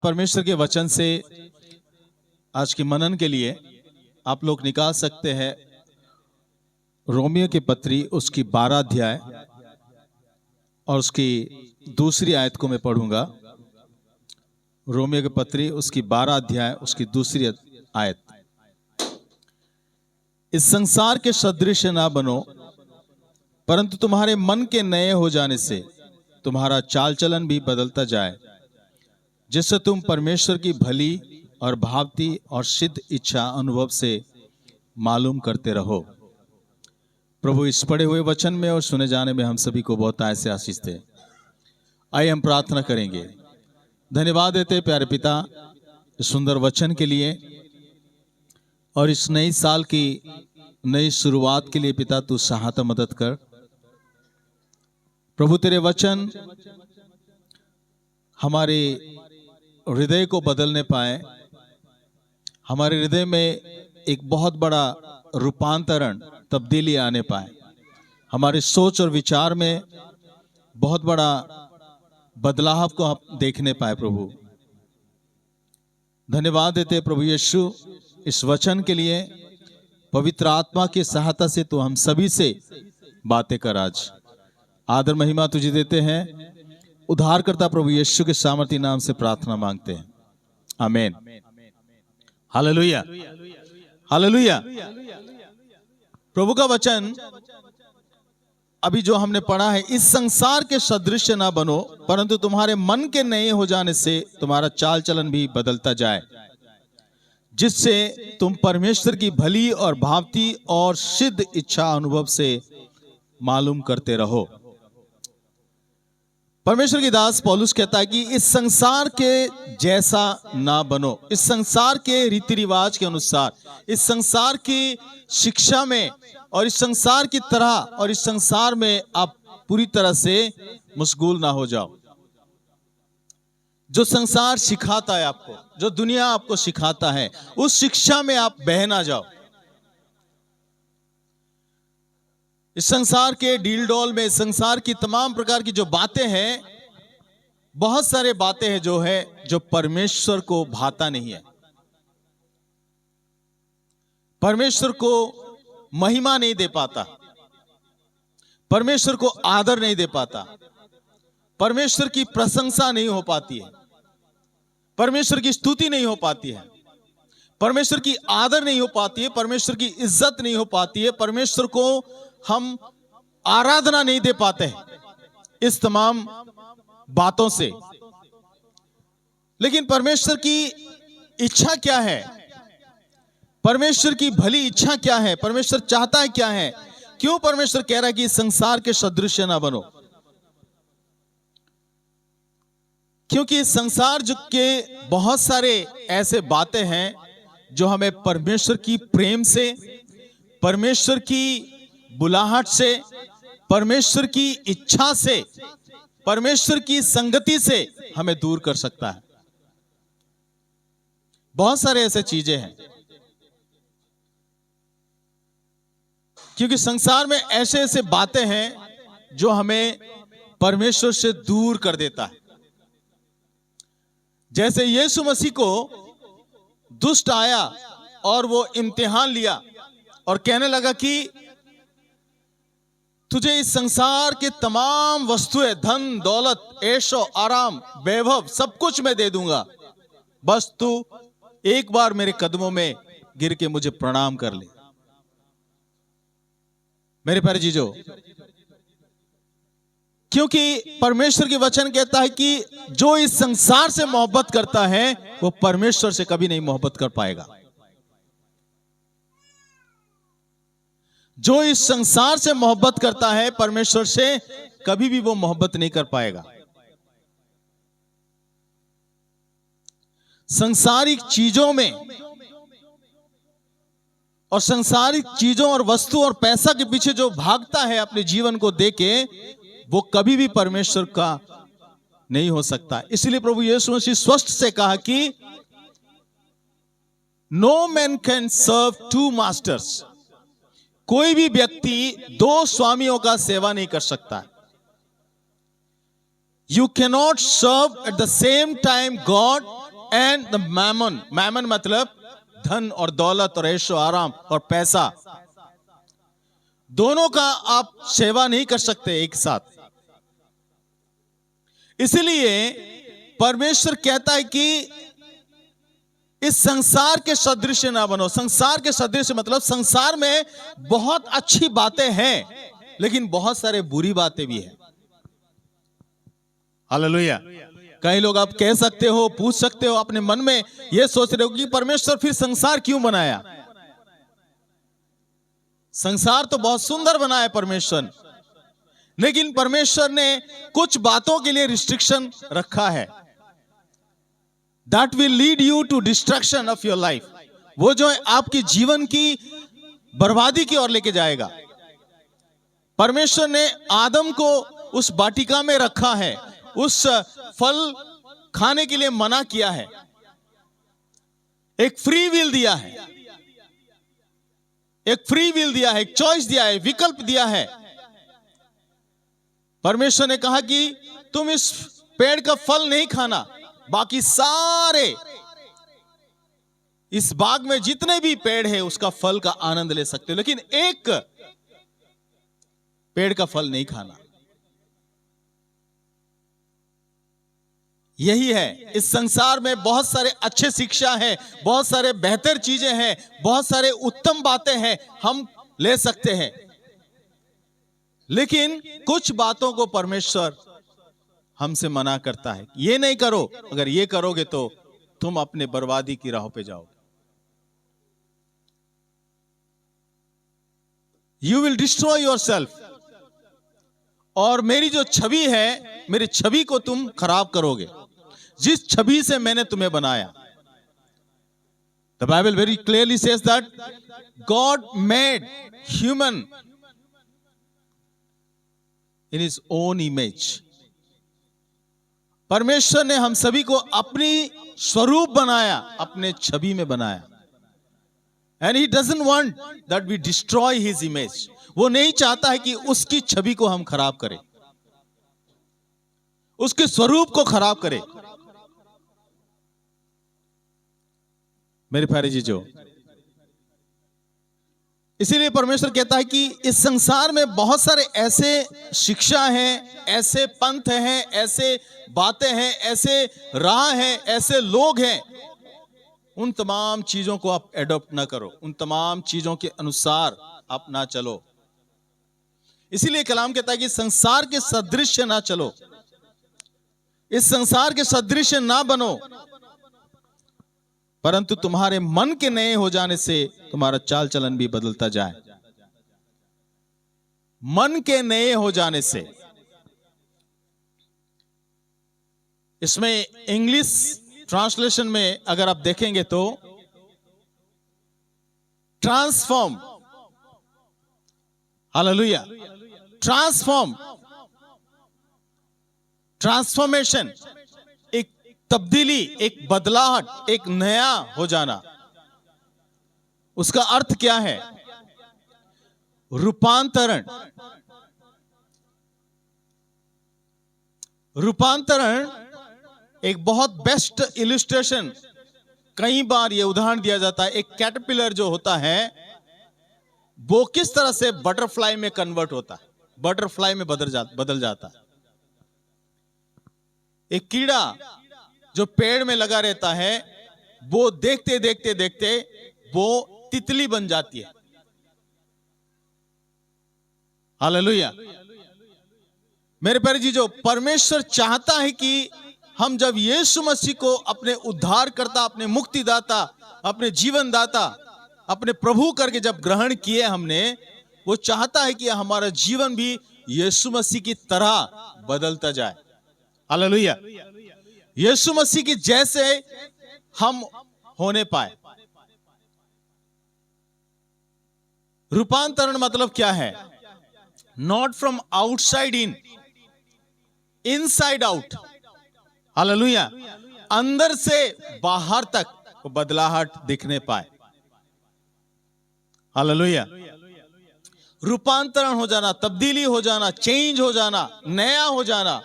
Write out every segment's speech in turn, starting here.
परमेश्वर के वचन से आज के मनन के लिए आप लोग निकाल सकते हैं रोमियो की पत्री उसकी 12 अध्याय और उसकी दूसरी आयत को मैं पढ़ूंगा। रोमियो की पत्री उसकी 12 अध्याय उसकी दूसरी आयत। इस संसार के सदृश ना बनो, परंतु तुम्हारे मन के नए हो जाने से तुम्हारा चाल चलन भी बदलता जाए, जिससे तुम परमेश्वर की भली और भावती और सिद्ध इच्छा अनुभव से मालूम करते रहो। प्रभु इस पढ़े हुए वचन में और सुने जाने में हम सभी को बहुत आय से आशीष दे। आइए हम प्रार्थना करेंगे। धन्यवाद देते प्यारे पिता इस सुंदर वचन के लिए और इस नई साल की नई शुरुआत के लिए। पिता तू सहायता मदद कर। प्रभु तेरे वचन हमारे हृदय को बदलने पाए, हमारे हृदय में एक बहुत बड़ा रूपांतरण तब्दीली आने पाए, हमारे सोच और विचार में बहुत बड़ा बदलाव को हम देखने पाए। प्रभु धन्यवाद देते प्रभु यीशु इस वचन के लिए। पवित्र आत्मा की सहायता से तो हम सभी से बातें कर। आज आदर महिमा तुझे देते हैं। उद्धारकर्ता प्रभु यीशु के सामर्थी नाम से प्रार्थना मांगते हैं, आमीन। Hallelujah, hallelujah. प्रभु का वचन अभी जो हमने पढ़ा है, इस संसार के सदृश ना बनो, परंतु तुम्हारे मन के नए हो जाने से तुम्हारा चाल चलन भी बदलता जाए, जिससे तुम परमेश्वर की भली और भावती और सिद्ध इच्छा अनुभव से मालूम करते रहो। परमेश्वर की दास पौलुस कहता है कि इस संसार के जैसा ना बनो, इस संसार के रीति रिवाज के अनुसार, इस संसार की शिक्षा में और इस संसार की तरह और इस संसार में आप पूरी तरह से मशगूल ना हो जाओ। जो संसार सिखाता है आपको, जो दुनिया आपको सिखाता है, उस शिक्षा में आप बह ना जाओ। इस संसार के डील डोल में, संसार की तमाम प्रकार की जो बातें हैं, बहुत सारे बातें हैं जो है जो परमेश्वर को भाता नहीं है, परमेश्वर को महिमा नहीं दे पाता, परमेश्वर को आदर नहीं दे पाता, परमेश्वर की प्रशंसा नहीं हो पाती है, परमेश्वर की स्तुति नहीं हो पाती है, परमेश्वर की आदर नहीं हो पाती है, परमेश्वर की इज्जत नहीं हो पाती है, परमेश्वर को हम आराधना नहीं दे पाते हैं इस तमाम बातों से। लेकिन परमेश्वर की इच्छा क्या है, परमेश्वर की भली इच्छा क्या है, परमेश्वर चाहता है क्या है, क्यों परमेश्वर कह रहा है कि संसार के सदृश ना बनो? क्योंकि इस संसार के बहुत सारे ऐसे बातें हैं जो हमें परमेश्वर की प्रेम से, परमेश्वर की बुलाहट से, परमेश्वर की इच्छा से, परमेश्वर की संगति से हमें दूर कर सकता है। बहुत सारे ऐसे चीजें हैं, क्योंकि संसार में ऐसे ऐसे बातें हैं जो हमें परमेश्वर से दूर कर देता है। जैसे यीशु मसीह को दुष्ट आया और वो इम्तिहान लिया और कहने लगा कि तुझे इस संसार के तमाम वस्तुएं, धन दौलत, ऐशो आराम, वैभव सब कुछ मैं दे दूंगा, बस तू एक बार मेरे कदमों में गिर के मुझे प्रणाम कर ले। मेरे प्यारे जीजो, क्योंकि परमेश्वर के वचन कहता है कि जो इस संसार से मोहब्बत करता है वो परमेश्वर से कभी नहीं मोहब्बत कर पाएगा। जो इस संसार से मोहब्बत करता है परमेश्वर से कभी भी वो मोहब्बत नहीं कर पाएगा। सांसारिक चीजों में और सांसारिक चीजों और वस्तु और पैसा के पीछे जो भागता है अपने जीवन को देके, वो कभी भी परमेश्वर का नहीं हो सकता। इसलिए प्रभु यीशु मसीह स्पष्ट से कहा कि no man can serve two masters. कोई भी व्यक्ति दो स्वामियों का सेवा नहीं कर सकता। You cannot serve at the same time God and the mammon, mammon मतलब धन और दौलत और ऐशो आराम और पैसा, दोनों का आप सेवा नहीं कर सकते एक साथ। इसलिए परमेश्वर कहता है कि इस संसार के सदृश ना बनो। संसार के सदृश मतलब संसार में बहुत अच्छी बातें हैं लेकिन बहुत सारे बुरी बातें भी हैं। हालेलुया। कई लोग आप कह सकते हो, पूछ सकते हो अपने मन में, यह सोच रहे हो कि परमेश्वर फिर संसार क्यों बनाया? संसार तो बहुत सुंदर बनाया परमेश्वर, लेकिन परमेश्वर ने कुछ बातों के लिए रिस्ट्रिक्शन रखा है। That will lead you to destruction of your life. वो जो है आपकी जीवन की बर्बादी की ओर लेके जाएगा। परमेश्वर ने आदम को उस वाटिका में रखा है, उस फल खाने के लिए मना किया है, एक फ्री विल दिया है, एक फ्री विल दिया है, एक चॉइस दिया है, विकल्प दिया है। परमेश्वर ने कहा कि तुम इस पेड़ का फल नहीं खाना, बाकी सारे इस बाग में जितने भी पेड़ है उसका फल का आनंद ले सकते हो, लेकिन एक पेड़ का फल नहीं खाना। यही है, इस संसार में बहुत सारे अच्छे शिक्षा है, बहुत सारे बेहतर चीजें हैं, बहुत सारे उत्तम बातें हैं, हम ले सकते हैं, लेकिन कुछ बातों को परमेश्वर हमसे मना करता है। ये नहीं करो, अगर ये करोगे तो तुम अपने बर्बादी की राह पे जाओगे। You will destroy yourself. और मेरी जो छवि है, मेरी छवि को तुम खराब करोगे, जिस छवि से मैंने तुम्हें बनाया। The Bible very clearly says that God made human in his own image. परमेश्वर ने हम सभी को अपनी स्वरूप बनाया, अपने छवि में बनाया। And he doesn't want that we destroy his image. वो नहीं चाहता है कि उसकी छवि को हम खराब करें, उसके स्वरूप को खराब करें। मेरे प्यारे जीजो, इसीलिए परमेश्वर कहता है कि इस संसार में बहुत सारे ऐसे शिक्षा हैं, ऐसे पंथ हैं, ऐसे बातें हैं, ऐसे राह हैं, ऐसे लोग हैं, उन तमाम चीजों को आप एडॉप्ट ना करो, उन तमाम चीजों के अनुसार आप ना चलो। इसीलिए कलाम कहता है कि संसार के सदृश ना चलो, इस संसार के सदृश ना बनो, परंतु तुम्हारे मन के नए हो जाने से तुम्हारा चाल चलन भी बदलता जाए। मन के नए हो जाने से। इसमें इंग्लिश ट्रांसलेशन में अगर आप देखेंगे तो ट्रांसफॉर्म, हालेलुया, ट्रांसफॉर्म, ट्रांसफॉर्मेशन, एक तब्दीली, एक बदलाहट, एक नया हो जाना। उसका अर्थ क्या है? रूपांतरण। रूपांतरण एक बहुत बेस्ट इलस्ट्रेशन, कई बार यह उदाहरण दिया जाता है। एक कैटरपिलर जो होता है वो किस तरह से बटरफ्लाई में कन्वर्ट होता है, बटरफ्लाई में बदल जाता है। एक कीड़ा जो पेड़ में लगा रहता है वो देखते देखते देखते वो तितली बन जाती है। हालेलुया। मेरे प्यारे जी, जो परमेश्वर चाहता है कि हम जब यीशु मसीह को अपने उद्धारकर्ता, अपने मुक्तिदाता, अपने जीवन दाता, अपने प्रभु करके जब ग्रहण किए हमने, वो चाहता है कि हमारा जीवन भी यीशु मसीह की तरह बदलता जाए। हालेलुया। यीशु मसीह की जैसे हम होने पाए। रूपांतरण मतलब क्या है? Not from outside in, inside out. Hallelujah. अंदर से बाहर तक वो बदलाहट दिखने पाए। हालेलुया। रूपांतरण हो जाना, तब्दीली हो जाना, चेंज हो जाना, नया हो जाना,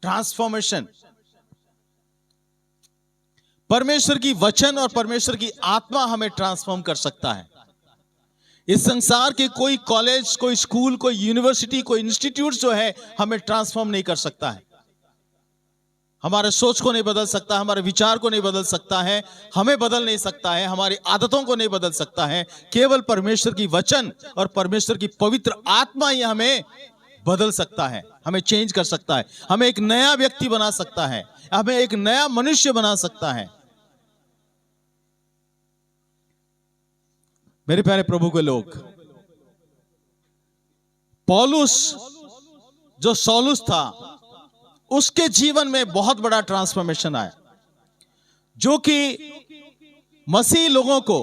ट्रांसफॉर्मेशन। परमेश्वर की वचन और परमेश्वर की आत्मा हमें ट्रांसफॉर्म कर सकता है। इस संसार के कोई कॉलेज, कोई स्कूल, कोई यूनिवर्सिटी, कोई इंस्टीट्यूट जो है हमें ट्रांसफॉर्म नहीं कर सकता है। हमारे सोच को नहीं बदल सकता, हमारे विचार को नहीं बदल सकता है, हमें बदल नहीं सकता है, हमारी आदतों को नहीं बदल सकता है। केवल परमेश्वर की वचन और परमेश्वर की पवित्र आत्मा ही हमें बदल सकता है, हमें चेंज कर सकता है, हमें एक नया व्यक्ति बना सकता है, हमें एक नया मनुष्य बना सकता है। मेरे प्यारे प्रभु के लोग, पौलुस जो सौलुस था, उसके जीवन में बहुत बड़ा ट्रांसफॉर्मेशन आया, जो कि मसीह लोगों को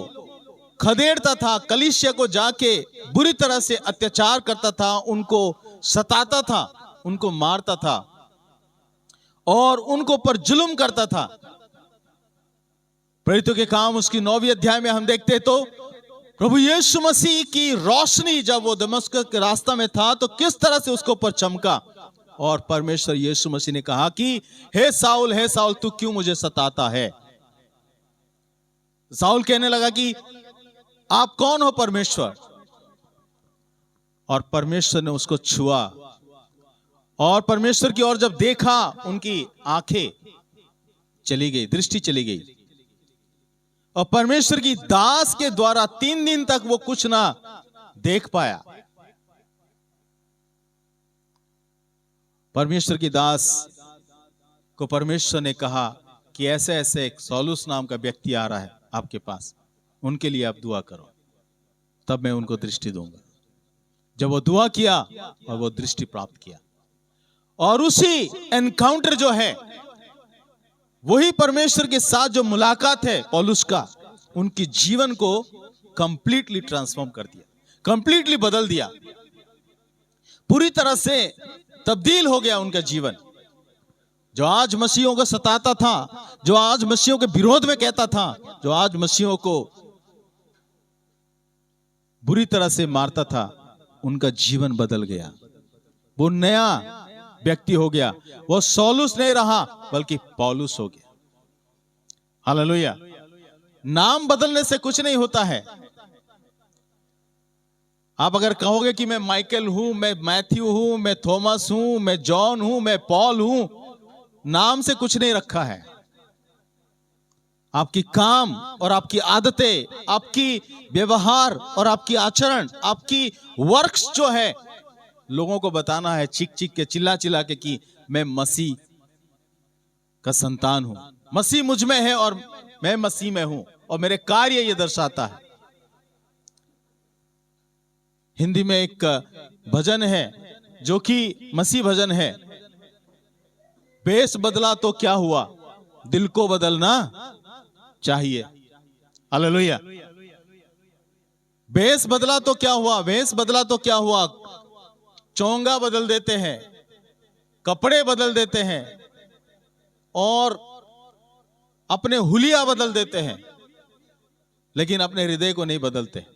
खदेड़ता था, कलीसिया को जाके बुरी तरह से अत्याचार करता था, उनको सताता था, उनको मारता था और उनको पर जुल्म करता था। प्रेरितों के काम उसकी 9वीं अध्याय में हम देखते हैं तो प्रभु यीशु मसीह की रोशनी जब वो दमिश्क के रास्ता में था तो किस तरह से उसके ऊपर चमका, और परमेश्वर यीशु मसीह ने कहा कि हे साउल तू क्यों मुझे सताता है। साउल कहने लगा कि आप कौन हो परमेश्वर, और परमेश्वर ने उसको छुआ और परमेश्वर की ओर जब देखा, उनकी आंखें चली गई, दृष्टि चली गई, और परमेश्वर की दास के द्वारा 3 दिन तक वो कुछ ना देख पाया। परमेश्वर की दास को परमेश्वर ने कहा कि ऐसे ऐसे एक सौलुस नाम का व्यक्ति आ रहा है आपके पास, उनके लिए आप दुआ करो, तब मैं उनको दृष्टि दूंगा। जब वो दुआ किया और वो दृष्टि प्राप्त किया, और उसी एनकाउंटर जो है, वही परमेश्वर के साथ जो मुलाकात है पौलुस का, उनके जीवन को कंप्लीटली ट्रांसफॉर्म कर दिया, कंप्लीटली बदल दिया, पूरी तरह से तब्दील हो गया उनका जीवन। जो आज मसीहों को सताता था, जो आज मसीहों के विरोध में कहता था, जो आज मसीहों को बुरी तरह से मारता था, उनका जीवन बदल गया, वो नया व्यक्ति हो गया। वो सौलुस नहीं रहा बल्कि पौलुस हो गया। हालेलुया। नाम बदलने से कुछ नहीं होता है। आप अगर कहोगे कि मैं माइकल हूं, मैं मैथ्यू हूं, मैं थॉमस हूं, मैं जॉन हूं, मैं पॉल हूं, नाम से कुछ नहीं रखा है। आपकी काम और आपकी आदतें, आपकी व्यवहार और आपकी आचरण, आपकी वर्क्स जो है, लोगों को बताना है चीख चीख के, चिल्ला चिल्ला के कि मैं मसीह का संतान हूं, मसीह मुझ में है और मैं मसीह में हूं, और मेरे कार्य ये दर्शाता है। हिंदी में एक भजन है जो कि मसीह भजन है, बेस बदला तो क्या हुआ, दिल को बदलना चाहिए। हालेलुया। बेस बदला तो क्या हुआ, बेस बदला तो क्या हुआ, चोंगा बदल देते हैं, कपड़े बदल देते हैं और अपने हुलिया बदल देते हैं, लेकिन अपने हृदय को नहीं बदलते।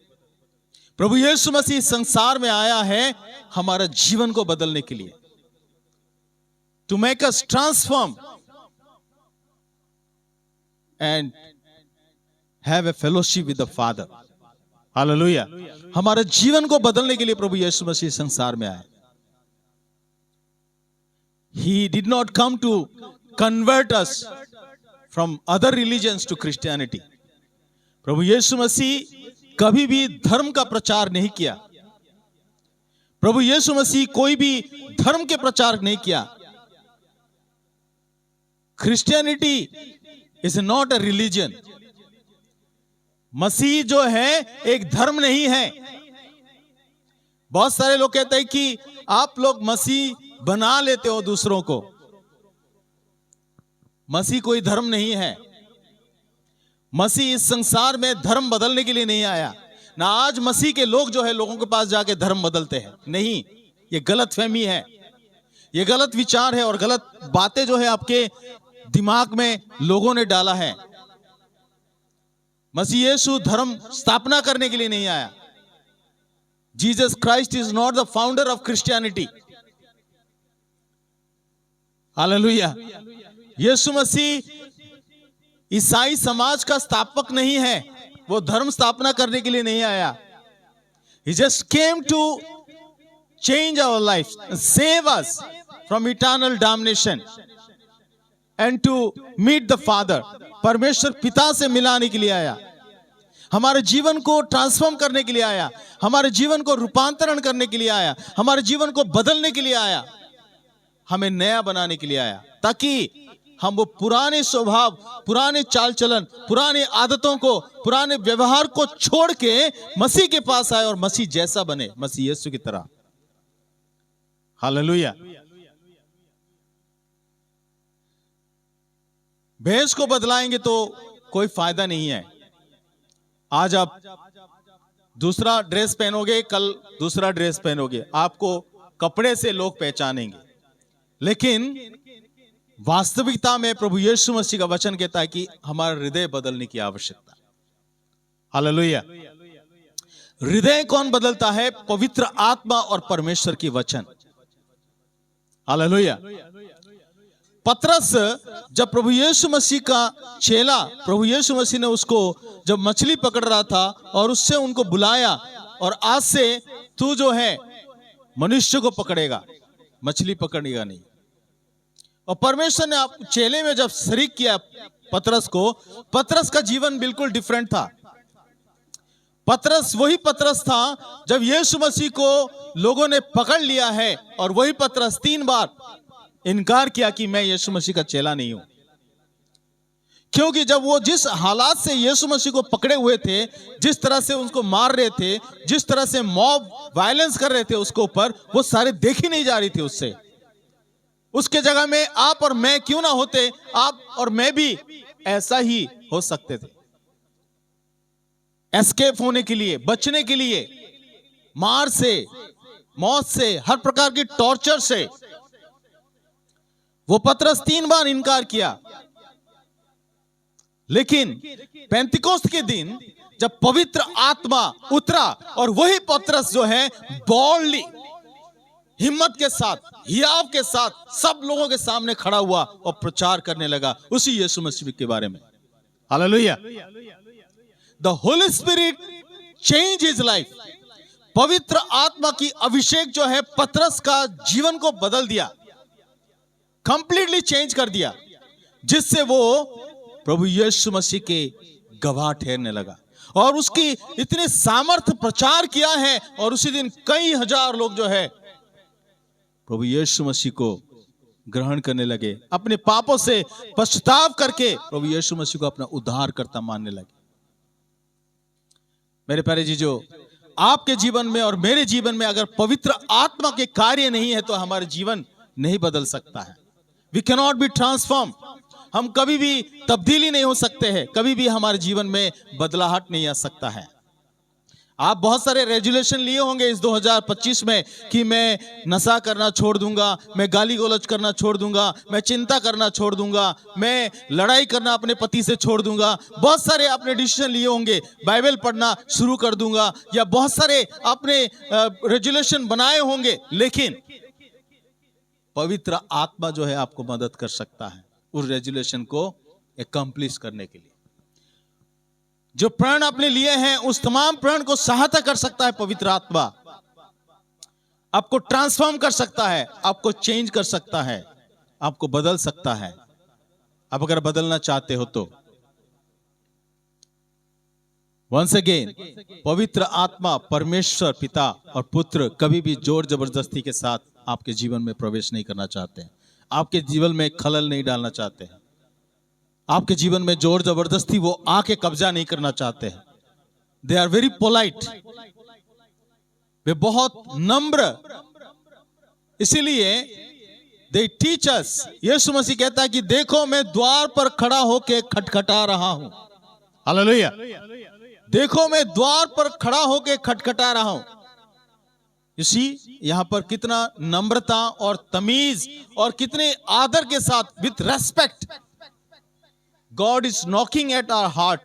प्रभु यीशु मसीह संसार में आया है हमारा जीवन को बदलने के लिए, to make us transform and have a fellowship with the father. Hallelujah. हमारे जीवन को बदलने के लिए प्रभु यीशु मसीह संसार में आए। He did not come to convert us from other religions to Christianity. प्रभु यीशु मसीह कभी भी धर्म का प्रचार नहीं किया। प्रभु यीशु मसीह कोई भी धर्म के प्रचार नहीं किया। Christianity is not a religion. मसीह जो है एक धर्म नहीं है। बहुत सारे लोग कहते हैं कि आप लोग मसीह बना लेते हो दूसरों को। मसीह कोई धर्म नहीं है। मसीह इस संसार में धर्म बदलने के लिए नहीं आया। ना आज मसीह के लोग जो है लोगों के पास जाके धर्म बदलते हैं, नहीं, ये गलत फहमी है, ये गलत विचार है और गलत बातें जो है आपके दिमाग में लोगों ने डाला है। मसीह यीशु धर्म स्थापना करने के लिए नहीं आया। Jesus Christ is not the founder of Christianity. Hallelujah. यीशु मसीह ईसाई समाज का स्थापक नहीं है, वो धर्म स्थापना करने के लिए नहीं आया। He just came to change our lives, save us from eternal damnation and to meet the Father. परमेश्वर पिता से मिलाने के लिए आया, हमारे जीवन को ट्रांसफॉर्म करने के लिए आया, हमारे जीवन को रूपांतरण करने के लिए आया, हमारे जीवन को बदलने के लिए आया, हमें नया बनाने के लिए आया, ताकि हम वो पुराने स्वभाव, पुराने चाल चलन, पुराने आदतों को, पुराने व्यवहार को छोड़ के मसीह के पास आए और मसीह जैसा बने, मसीह यीशु की तरह। हालेलुया। भेष को बदलाएंगे तो कोई फायदा नहीं है। आज आप दूसरा ड्रेस पहनोगे, कल दूसरा ड्रेस पहनोगे, आपको कपड़े से लोग पहचानेंगे, लेकिन वास्तविकता में प्रभु यीशु मसीह का वचन कहता है कि हमारा हृदय बदलने की आवश्यकता है। हालेलुया। हृदय कौन बदलता है? पवित्र आत्मा और परमेश्वर की वचन। हालेलुया। पतरस जब प्रभु यीशु मसीह का चेला, प्रभु यीशु मसीह ने उसको जब मछली पकड़ रहा था और उससे उनको बुलाया और आज से तू जो है मनुष्य को पकड़ेगा, मछली पकड़ेगा नहीं। और परमेश्वर ने आप चेले में जब शरीक किया पतरस को, पतरस का जीवन बिल्कुल डिफरेंट था। पतरस वही पतरस था जब यीशु मसीह को लोगों ने पकड़ लिया है, और वही पतरस 3 बार इनकार किया कि मैं यीशु मसीह का चेला नहीं हूं। क्योंकि जब वो जिस हालात से यीशु मसीह को पकड़े हुए थे, जिस तरह से उनको मार रहे थे, जिस तरह से मॉब वायलेंस कर रहे थे उसके ऊपर, वो सारे देखी नहीं जा रही थी उससे। उसके जगह में आप और मैं क्यों ना होते, आप और मैं भी ऐसा ही हो सकते थे। एस्केप होने के लिए, बचने के लिए, मार से, मौत से, हर प्रकार की टॉर्चर से वो पतरस 3 बार इनकार किया। लेकिन पेंतिकोस्त के दिन जब पवित्र आत्मा उतरा और वही पतरस जो है बोल्डली, हिम्मत के साथ, हियाव के साथ सब लोगों के सामने खड़ा हुआ और प्रचार करने लगा उसी यीशु मसीह के बारे में। Hallelujah. The Holi spirit change his life. पवित्र आत्मा की अभिषेक जो है पतरस का जीवन को बदल दिया, कंप्लीटली चेंज कर दिया, जिससे वो प्रभु यीशु मसीह के गवाह ठहरने लगा और उसकी इतने सामर्थ्य प्रचार किया है। और उसी दिन कई हजार लोग जो है प्रभु यीशु मसीह को ग्रहण करने लगे, अपने पापों से पश्चाताप करके प्रभु यीशु मसीह को अपना उद्धारकर्ता मानने लगे। मेरे प्यारे जीजो, आपके जीवन में और मेरे जीवन में अगर पवित्र आत्मा के कार्य नहीं है तो हमारे जीवन नहीं बदल सकता है। We can not be transform. हम कभी भी तब्दीली नहीं हो सकते हैं, कभी भी हमारे जीवन में बदलाहट नहीं आ सकता है। आप बहुत सारे रेजुलेशन लिए होंगे इस 2025 में कि मैं नशा करना छोड़ दूंगा, मैं गाली गलौज करना छोड़ दूंगा, मैं चिंता करना छोड़ दूंगा, मैं लड़ाई करना अपने पति से छोड़ दूंगा। बहुत सारे आपने डिसीजन लिए होंगे, बाइबल पढ़ना शुरू कर दूंगा, या बहुत सारे आपने रेजुलेशन बनाए होंगे। लेकिन पवित्र आत्मा जो है आपको मदद कर सकता है उस रेजुलेशन को एकम्प्लिश करने के लिए। जो प्रण आपने लिए हैं उस तमाम प्रण को सहायता कर सकता है पवित्र आत्मा। आपको ट्रांसफॉर्म कर सकता है, आपको चेंज कर सकता है, आपको बदल सकता है, आप अगर बदलना चाहते हो तो। वंस अगेन, पवित्र आत्मा, परमेश्वर पिता और पुत्र कभी भी जोर जबरदस्ती के साथ आपके जीवन में प्रवेश नहीं करना चाहते हैं, आपके जीवन में खलल नहीं डालना चाहते हैं, आपके जीवन में जोर जबरदस्ती वो आके कब्जा नहीं करना चाहते हैं। दे आर वेरी पोलाइट, वे बहुत नम्र, इसीलिए दे टीच अस। यीशु मसीह कहता है कि देखो मैं द्वार पर खड़ा होके खटखटा रहा हूं। हालेलुया। देखो मैं द्वार पर खड़ा होके खटखटा रहा हूं। इसी यहां पर कितना नम्रता और तमीज और कितने आदर के साथ, with respect, God is knocking at our heart.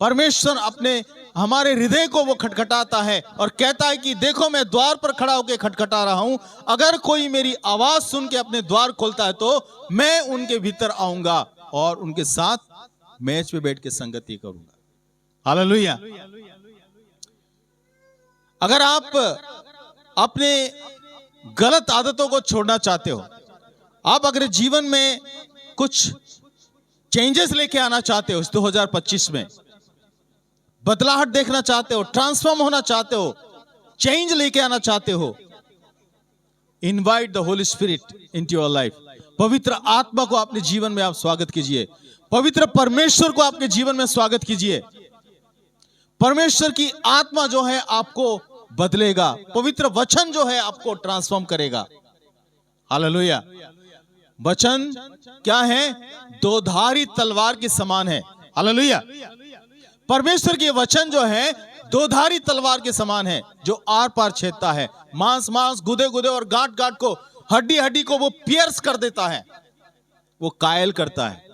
परमेश्वर अपने हमारे हृदय को वो खटखटाता है और कहता है कि देखो मैं द्वार पर खड़ा होकर खटखटा रहा हूं, अगर कोई मेरी आवाज सुन के अपने द्वार खोलता है तो मैं उनके भीतर आऊंगा और उनके साथ मैच पे बैठ के संगति करूंगा। हालेलुया। अगर आप अपने गलत आदतों को छोड़ना चाहते हो, आप अगर जीवन में कुछ चेंजेस लेके आना चाहते हो, इस 2025 में बदलाहट देखना चाहते हो, ट्रांसफॉर्म होना चाहते हो, चेंज लेके आना चाहते हो, invite the Holi spirit into your life. पवित्र आत्मा को अपने जीवन में आप स्वागत कीजिए। पवित्र परमेश्वर को आपके जीवन में स्वागत कीजिए। परमेश्वर की आत्मा जो है आपको बदलेगा। पवित्र वचन जो है आपको ट्रांसफॉर्म करेगा। हालेलुया। वचन क्या है? दोधारी तलवार के समान है। हालेलुया। परमेश्वर के वचन जो है दोधारी तलवार के समान है, जो आर पार छेदता है, मांस मांस, गुदे गुदे और गांठ गांठ को, हड्डी हड्डी को वो पियर्स कर देता है, वो कायल करता है।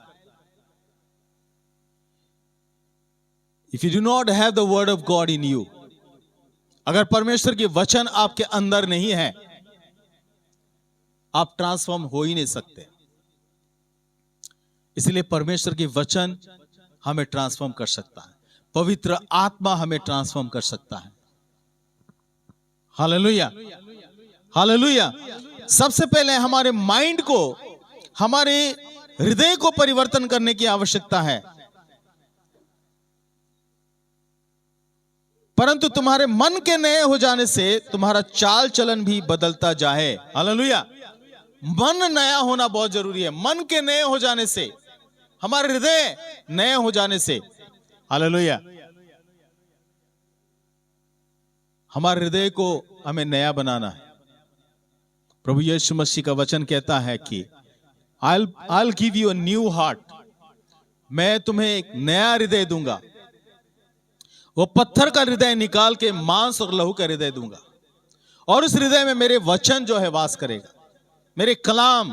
If you do not have the word of God in you, अगर परमेश्वर के वचन आपके अंदर नहीं है, आप ट्रांसफॉर्म हो ही नहीं सकते। इसलिए परमेश्वर के वचन हमें ट्रांसफॉर्म कर सकता है। पवित्र आत्मा हमें ट्रांसफॉर्म कर सकता है। हालेलुया। हालेलुया। सबसे पहले हमारे माइंड को, हमारे हृदय को परिवर्तन करने की आवश्यकता है। परंतु तुम्हारे मन के नए हो जाने से तुम्हारा चाल चलन भी बदलता जाए। हालेलुया। मन नया होना बहुत जरूरी है। मन के नए हो जाने से, हमारे हृदय नए हो जाने से, हालेलुया, हमारे हृदय को हमें नया बनाना है। प्रभु यीशु मसीह का वचन कहता है कि I'll give you a new heart, मैं तुम्हें एक नया हृदय दूंगा। वो पत्थर का हृदय निकाल के मांस और लहू का हृदय दूंगा, और उस हृदय में मेरे वचन जो है वास करेगा, मेरे कलाम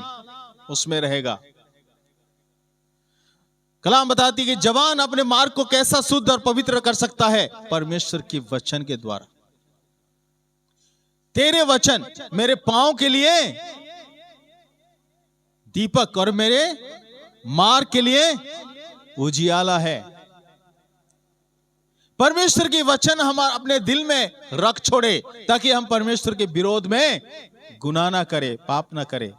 उसमें रहेगा। कलाम बताती है कि जवान अपने मार्ग को कैसा शुद्ध और पवित्र कर सकता है? परमेश्वर के वचन के द्वारा। तेरे वचन मेरे पांव के लिए दीपक और मेरे मार्ग के लिए उजियाला है। परमेश्वर के वचन हम अपने दिल में रख छोड़े, ताकि हम परमेश्वर के विरोध में गुनाह ना करें, पाप ना करें।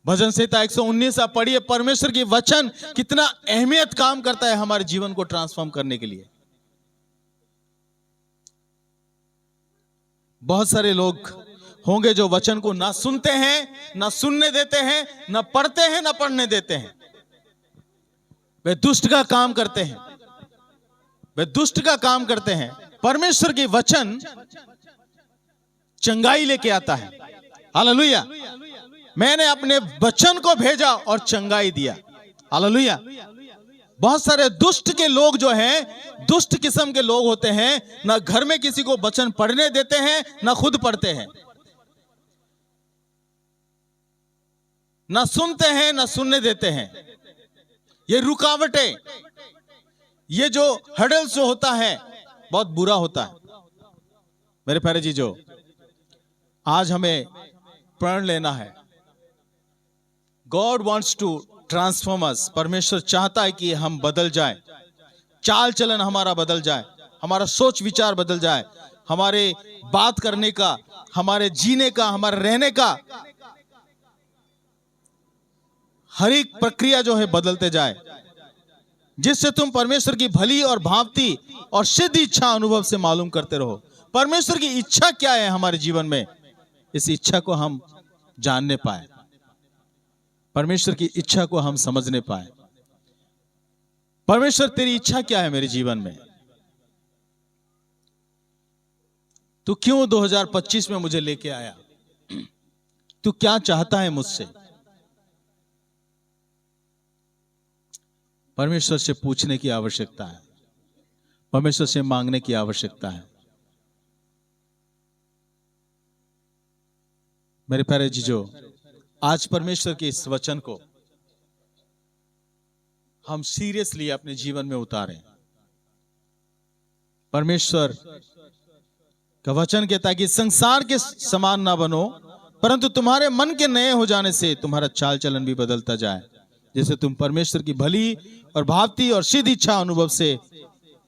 भजन संहिता 119 आप पढ़िए। परमेश्वर के वचन कितना अहमियत काम करता है हमारे जीवन को ट्रांसफॉर्म करने के लिए। बहुत सारे लोग होंगे जो वचन को ना सुनते हैं, ना सुनने देते हैं, ना पढ़ते हैं, ना पढ़ने देते हैं। वे दुष्ट का काम करते हैं, वे दुष्ट का काम करते हैं। परमेश्वर के वचन चंगाई लेके आता है। हालेलुया। मैंने अपने वचन को भेजा और चंगाई दिया। हालेलुया। बहुत सारे दुष्ट के लोग जो हैं, दुष्ट किस्म के लोग होते हैं, ना घर में किसी को वचन पढ़ने देते हैं, ना खुद पढ़ते हैं, ना सुनते हैं, ना सुनने देते हैं। ये रुकावटें, ये जो हर्डल्स जो होता है, बहुत बुरा होता है। मेरे प्यारे जीजो, आज हमें प्रण लेना है। God wants to transform us। परमेश्वर चाहता है कि हम बदल जाएं, चाल चलन हमारा बदल जाए, हमारा सोच विचार बदल जाए, हमारे बात करने का, हमारे जीने का, हमारे रहने का हर एक प्रक्रिया जो है बदलते जाए, जिससे तुम परमेश्वर की भली और भांति और सिद्ध इच्छा अनुभव से मालूम करते रहो। परमेश्वर की इच्छा क्या है हमारे जीवन में, इस इच्छा को हम जानने पाए, परमेश्वर की इच्छा को हम समझने पाए। परमेश्वर तेरी इच्छा क्या है मेरे जीवन में? तू क्यों 2025 में मुझे लेके आया? तू क्या चाहता है मुझसे? परमेश्वर से पूछने की आवश्यकता है, परमेश्वर से मांगने की आवश्यकता है। मेरे प्यारे जीजो, आज परमेश्वर के इस वचन को हम सीरियसली अपने जीवन में उतारें। परमेश्वर का वचन कहता है कि संसार के समान ना बनो, परंतु तुम्हारे मन के नए हो जाने से तुम्हारा चाल चलन भी बदलता जाए। जैसे तुम परमेश्वर की भली और भावती और सिद्ध इच्छा अनुभव से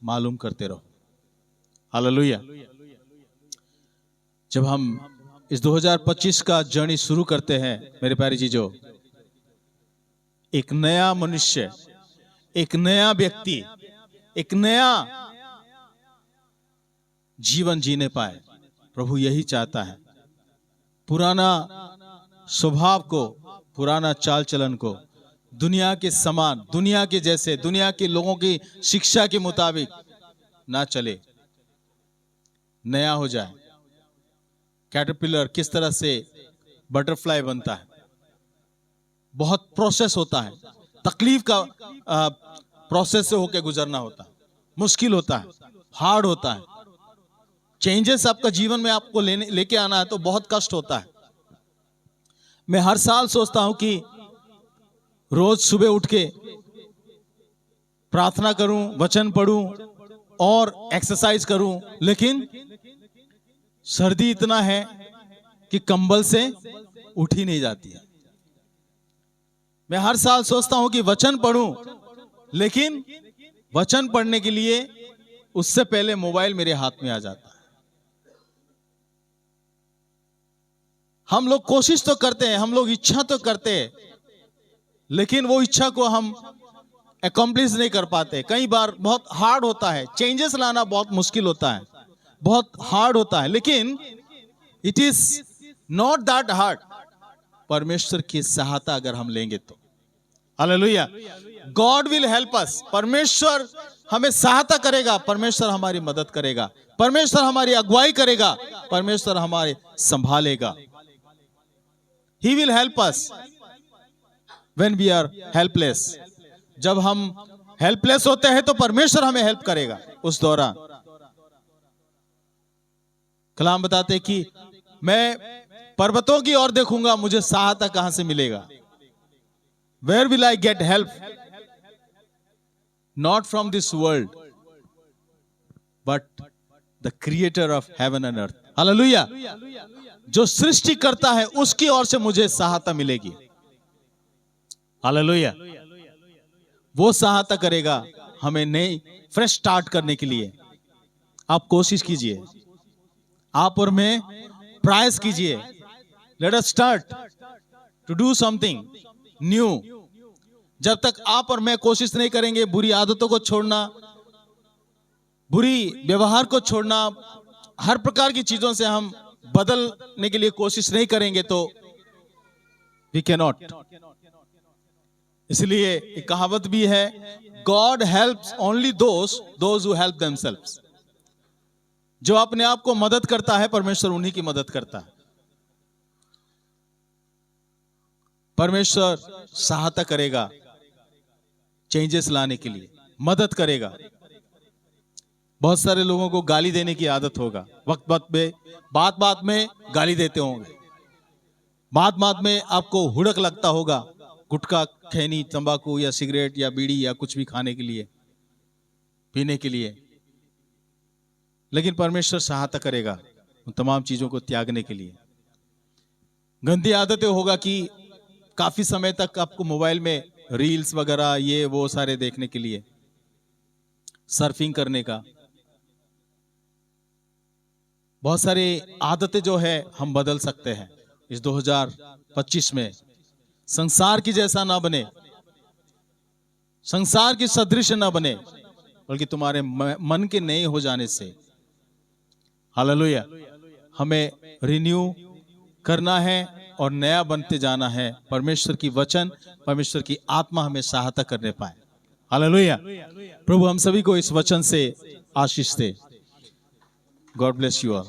मालूम करते रहो। हालेलुया। जब हम इस 2025 का जर्नी शुरू करते हैं मेरे प्यारे चीजों, एक नया मनुष्य, एक नया व्यक्ति, एक नया जीवन जीने पाए, प्रभु यही चाहता है। पुराना स्वभाव को, पुराना चाल चलन को दुनिया के समान, दुनिया के जैसे, दुनिया के लोगों की शिक्षा के मुताबिक ना चले, नया हो जाए। कैटरपिलर किस तरह से बटरफ्लाई बनता है, बहुत प्रोसेस होता है, तकलीफ का प्रोसेस से होकर गुजरना होता है, मुश्किल होता है, हार्ड होता है। चेंजेस आपका जीवन में आपको लेके आना है तो बहुत कष्ट होता है। मैं हर साल सोचता हूं कि रोज सुबह उठ के प्रार्थना करूं, वचन पढ़ूं और एक्सरसाइज करूं, लेकिन सर्दी इतना है कि कंबल से उठ ही नहीं जाती है। मैं हर साल सोचता हूं कि वचन पढ़ूं, लेकिन वचन पढ़ने के लिए उससे पहले मोबाइल मेरे हाथ में आ जाता है। हम लोग कोशिश तो करते हैं, हम लोग इच्छा तो करते हैं, लेकिन वो इच्छा को हम अकम्प्लिश नहीं कर पाते। कई बार बहुत हार्ड होता है, चेंजेस लाना बहुत मुश्किल होता है, बहुत हार्ड होता है, लेकिन it is not that hard. परमेश्वर की सहायता अगर हम लेंगे तो, hallelujah, God will help us. परमेश्वर हमें सहायता करेगा, परमेश्वर हमारी मदद करेगा, परमेश्वर हमारी अगुवाई करेगा, परमेश्वर हमारे संभालेगा। He will help us when we are helpless. जब हम हेल्पलेस होते हैं तो परमेश्वर हमें हेल्प करेगा उस दौरान। कलाम बताते कि मैं पर्वतों की ओर देखूंगा, मुझे सहायता कहां से मिलेगा? Where will I get help? Not from this world, but the creator of heaven and earth. Hallelujah. जो सृष्टि करता है उसकी ओर से मुझे सहायता मिलेगी। हालेलुया। वो सहायता करेगा हमें नई फ्रेश स्टार्ट करने के लिए। आप कोशिश कीजिए, आप और मैं प्रयास कीजिए। Let us start to do something new. जब तक आप और मैं कोशिश नहीं करेंगे बुरी आदतों को छोड़ना, बुरी व्यवहार को छोड़ना, हर प्रकार की चीजों से हम बदलने के लिए कोशिश नहीं करेंगे तो वी कैन नॉट। इसलिए एक कहावत भी है, God helps only those who help themselves. जो अपने आप को मदद करता है, परमेश्वर उन्हीं की मदद करता है। परमेश्वर सहायता करेगा चेंजेस लाने के लिए, मदद करेगा। बहुत सारे लोगों को गाली देने की आदत होगा, वक्त वक्त में, बात बात में गाली देते होंगे, बात बात में आपको हुड़क लगता होगा गुटखा, खैनी, तंबाकू या सिगरेट या बीड़ी या कुछ भी खाने के लिए, पीने के लिए। लेकिन परमेश्वर सहायता करेगा उन तमाम चीजों को त्यागने के लिए। गंदी आदतें होगा कि काफी समय तक आपको मोबाइल में रील्स वगैरह ये वो सारे देखने के लिए, सर्फिंग करने का, बहुत सारी आदतें जो है हम बदल सकते हैं इस 2025 में। संसार की जैसा ना बने, संसार की सदृश ना बने, बल्कि तुम्हारे मन के नए हो जाने से, हालेलुया, हमें रिन्यू करना है और नया बनते जाना है। परमेश्वर की वचन, परमेश्वर की आत्मा हमें सहायता करने पाए। हालेलुया। प्रभु हम सभी को इस वचन से आशीष दे। God bless you all.